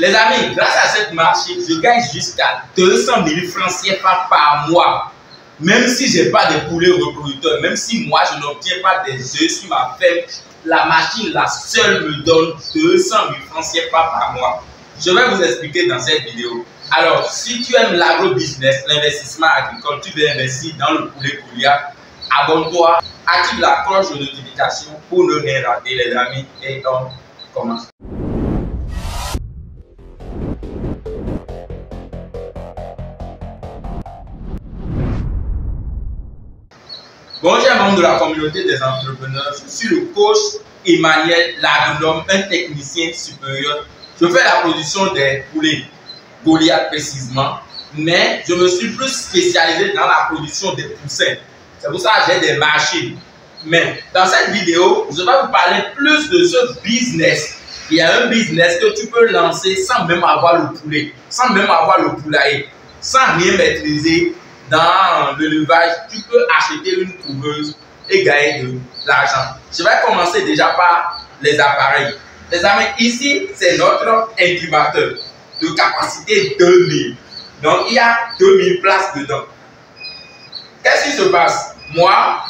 Les amis, grâce à cette machine, je gagne jusqu'à 200 000 francs CFA par mois. Même si je n'ai pas de poulet reproducteur, même si moi je n'obtiens pas des œufs sur ma ferme, la machine la seule me donne 200 000 francs CFA par mois. Je vais vous expliquer dans cette vidéo. Alors, si tu aimes l'agro-business, l'investissement agricole, tu veux investir dans le poulet Goliath, abonne-toi, active la cloche de notification pour ne rien rater les amis et on commence. Bonjour membres de la communauté des entrepreneurs, je suis le coach Emmanuel l'agronome, un technicien supérieur. Je fais la production des poulets Goliath précisément, mais je me suis plus spécialisé dans la production des poussins. C'est pour ça que j'ai des machines. Mais dans cette vidéo, je vais vous parler plus de ce business. Il y a un business que tu peux lancer sans même avoir le poulet, sans même avoir le poulailler, sans rien maîtriser. Dans l'élevage, tu peux acheter une couveuse et gagner de l'argent. Je vais commencer déjà par les appareils. Les amis, ici, c'est notre incubateur de capacité 2000. Donc, il y a 2000 places dedans. Qu'est-ce qui se passe? Moi,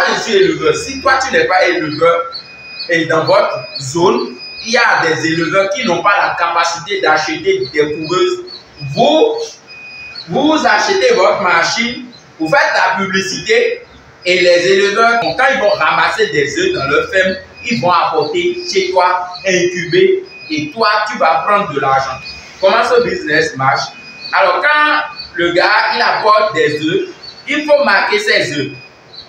je suis éleveur. Si toi, tu n'es pas éleveur et dans votre zone, il y a des éleveurs qui n'ont pas la capacité d'acheter des couveuses. Vous achetez votre machine, vous faites la publicité et les éleveurs, quand ils vont ramasser des œufs dans leur ferme, ils vont apporter chez toi, incuber et toi, tu vas prendre de l'argent. Comment ce business marche? Alors, quand le gars, il apporte des œufs, il faut marquer ses œufs.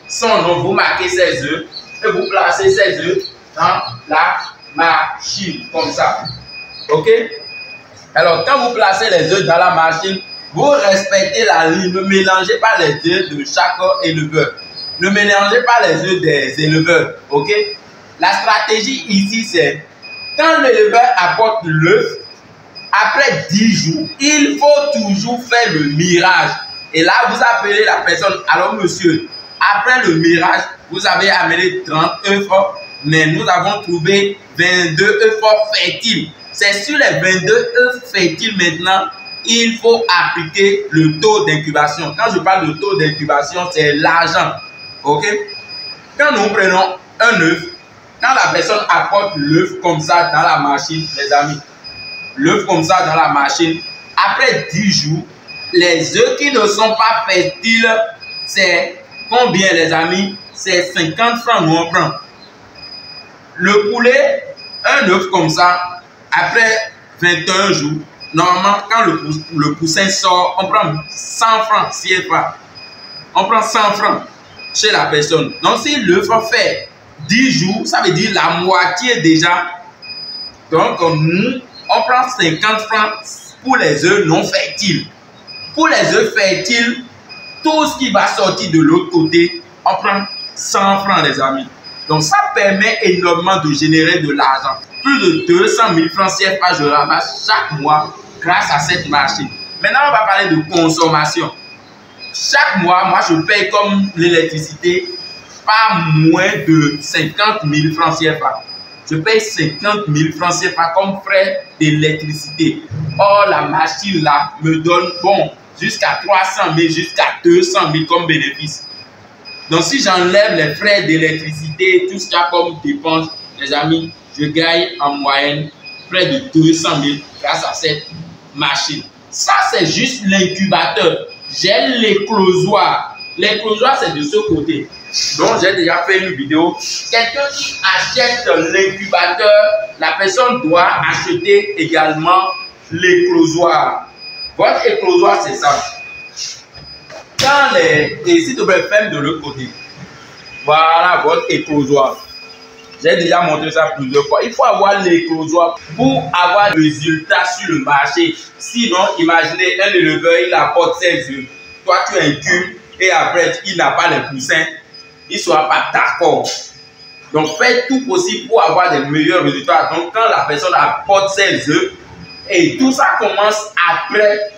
Son nom, vous marquez ses œufs et vous placez ses œufs dans la machine, comme ça. OK? Alors, quand vous placez les œufs dans la machine, vous respectez la ligne, ne mélangez pas les œufs de chaque éleveur. Ne mélangez pas les œufs des éleveurs, ok? La stratégie ici, c'est quand l'éleveur apporte l'œuf, après 10 jours, il faut toujours faire le mirage. Et là, vous appelez la personne, alors monsieur, après le mirage, vous avez amené 30 œufs forts, mais nous avons trouvé 22 œufs forts fertiles. C'est sur les 22 œufs fertiles maintenant, il faut appliquer le taux d'incubation. Quand je parle de taux d'incubation, c'est l'argent. Ok? Quand nous prenons un œuf, quand la personne apporte l'œuf comme ça dans la machine, les amis, l'œuf comme ça dans la machine, après 10 jours, les œufs qui ne sont pas fertiles, c'est combien les amis? C'est 50 francs nous on prend. Le poulet, un œuf comme ça, après 21 jours, normalement, quand le poussin sort, on prend 100 francs CFA. On prend 100 francs chez la personne. Donc, si l'œuf fait 10 jours, ça veut dire la moitié déjà. Donc, nous, on prend 50 francs pour les œufs non fertiles. Pour les œufs fertiles, tout ce qui va sortir de l'autre côté, on prend 100 francs, les amis. Donc, ça permet énormément de générer de l'argent. Plus de 200 000 francs CFA, je ramasse chaque mois grâce à cette machine. Maintenant, on va parler de consommation. Chaque mois, moi, je paye comme l'électricité pas moins de 50 000 francs CFA. Je paye 50 000 francs CFA comme frais d'électricité. Or, la machine là me donne, bon, jusqu'à 300 000, jusqu'à 200 000 comme bénéfice. Donc, si j'enlève les frais d'électricité, tout ce qu'il y a comme dépense, les amis, je gagne en moyenne près de 200 000 grâce à cette machine. Ça, c'est juste l'incubateur. J'ai l'éclosoir. L'éclosoir, c'est de ce côté. Donc, j'ai déjà fait une vidéo. Quelqu'un qui achète l'incubateur, la personne doit acheter également l'éclosoir. Votre éclosoir, c'est ça. Quand et s'il te plaît, ferme de l'autre côté. Voilà votre éclosoir. J'ai déjà montré ça plusieurs fois. Il faut avoir l'éclosoir pour avoir des résultats sur le marché. Sinon, imaginez un éleveur, il apporte ses œufs. Toi, tu incubes et après, il n'a pas les poussins. Il ne sera pas d'accord. Donc, faites tout possible pour avoir des meilleurs résultats. Donc, quand la personne apporte ses œufs, et tout ça commence après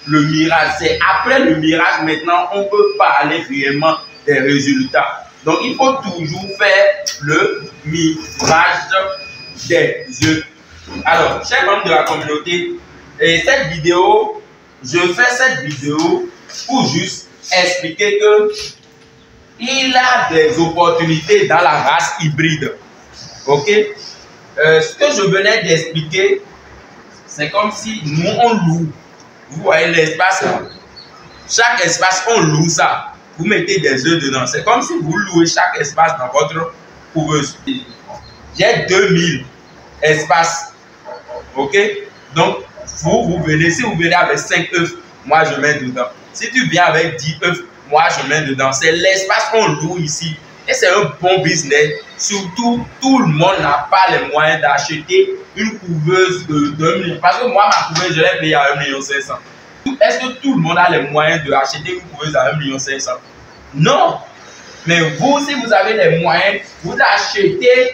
le mirage. C'est après le mirage, maintenant, on peut parler réellement des résultats. Donc, il faut toujours faire le mirage des œufs. Alors, chers membres de la communauté, et cette vidéo, je fais cette vidéo pour juste expliquer que il a des opportunités dans la race hybride. Ok? Ce que je venais d'expliquer, c'est comme si nous on loue. Vous voyez l'espace là? Chaque espace, on loue ça. Vous mettez des œufs dedans. C'est comme si vous louez chaque espace dans votre couveuse. J'ai 2000 espaces. Ok? Donc, vous venez, si vous venez avec 5 œufs, moi je mets dedans. Si tu viens avec 10 œufs, moi je mets dedans. C'est l'espace qu'on loue ici. Et c'est un bon business. Surtout, tout le monde n'a pas les moyens d'acheter une couveuse de 2 millions. Parce que moi, ma couveuse, je l'ai payée à 1,5 million. Est-ce que tout le monde a les moyens d'acheter une couveuse à 1,5 million? Non. Mais vous, si vous avez les moyens, vous achetez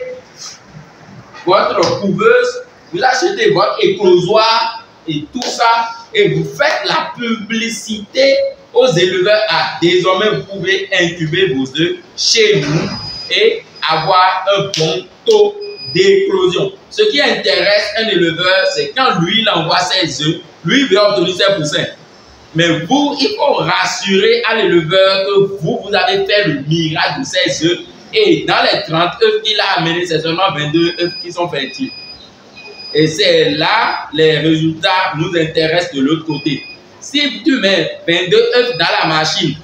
votre couveuse, vous achetez votre éclosoir et tout ça, et vous faites la publicité aux éleveurs. Désormais, vous pouvez incuber vos œufs chez nous et avoir un bon taux d'éclosion. Ce qui intéresse un éleveur, c'est quand lui, il envoie ses œufs, lui, il veut obtenir ses poussins. Mais vous, il faut rassurer à l'éleveur que vous avez fait le miracle de ses œufs. Et dans les 30 œufs qu'il a amenés, c'est seulement 22 œufs qui sont fertiles. Et c'est là les résultats nous intéressent de l'autre côté. Si tu mets 22 œufs dans la machine,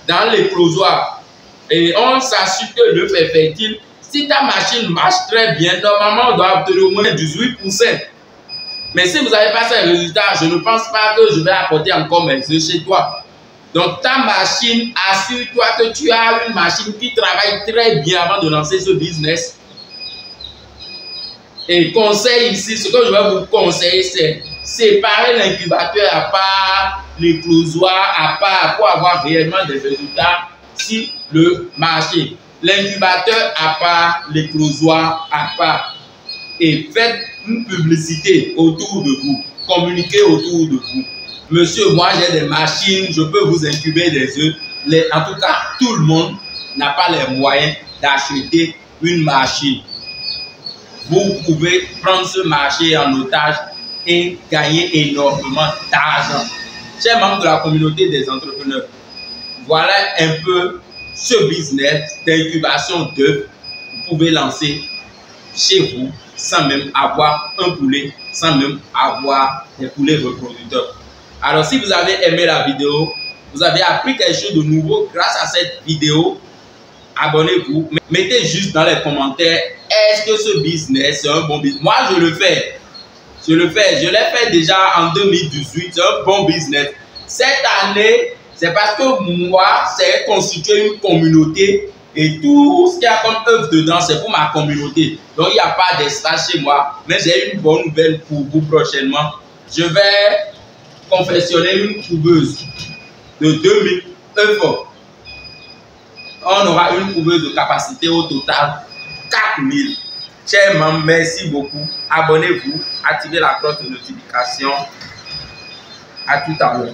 dans l'éclosoir, et on s'assure que l'œuf est fertile, si ta machine marche très bien, normalement on doit obtenir au moins 18%. Mais si vous n'avez pas ces résultats, je ne pense pas que je vais apporter encore mes œufs chez toi. Donc ta machine, assure-toi que tu as une machine qui travaille très bien avant de lancer ce business. Et conseil ici, ce que je vais vous conseiller, c'est séparer l'incubateur à part, l'éclosoir à part, pour avoir réellement des résultats sur le marché. L'incubateur à part, l'éclosoir à part. Et faites une publicité autour de vous. Communiquez autour de vous. Monsieur, moi j'ai des machines, je peux vous incuber des œufs. En tout cas, tout le monde n'a pas les moyens d'acheter une machine. Vous pouvez prendre ce marché en otage et gagner énormément d'argent. Chers membres de la communauté des entrepreneurs, voilà un peu ce business d'incubation d'œufs. Vous pouvez lancer chez vous sans même avoir un poulet, sans même avoir des poulets reproducteurs. Alors si vous avez aimé la vidéo, vous avez appris quelque chose de nouveau grâce à cette vidéo, abonnez-vous. Mettez juste dans les commentaires, est-ce que ce business c'est un bon business? Moi je le fais. Je l'ai fait déjà en 2018, c'est un bon business. Cette année, c'est parce que moi, c'est constitué une communauté et tout ce qu'il y a comme œuvre dedans, c'est pour ma communauté. Donc il n'y a pas d'espace chez moi. Mais j'ai une bonne nouvelle pour vous prochainement. Je vais confectionner une couveuse de 2000 œufs. On aura une couveuse de capacité au total 4000. Chers membres, merci beaucoup. Abonnez-vous, activez la cloche de notification. À tout à l'heure.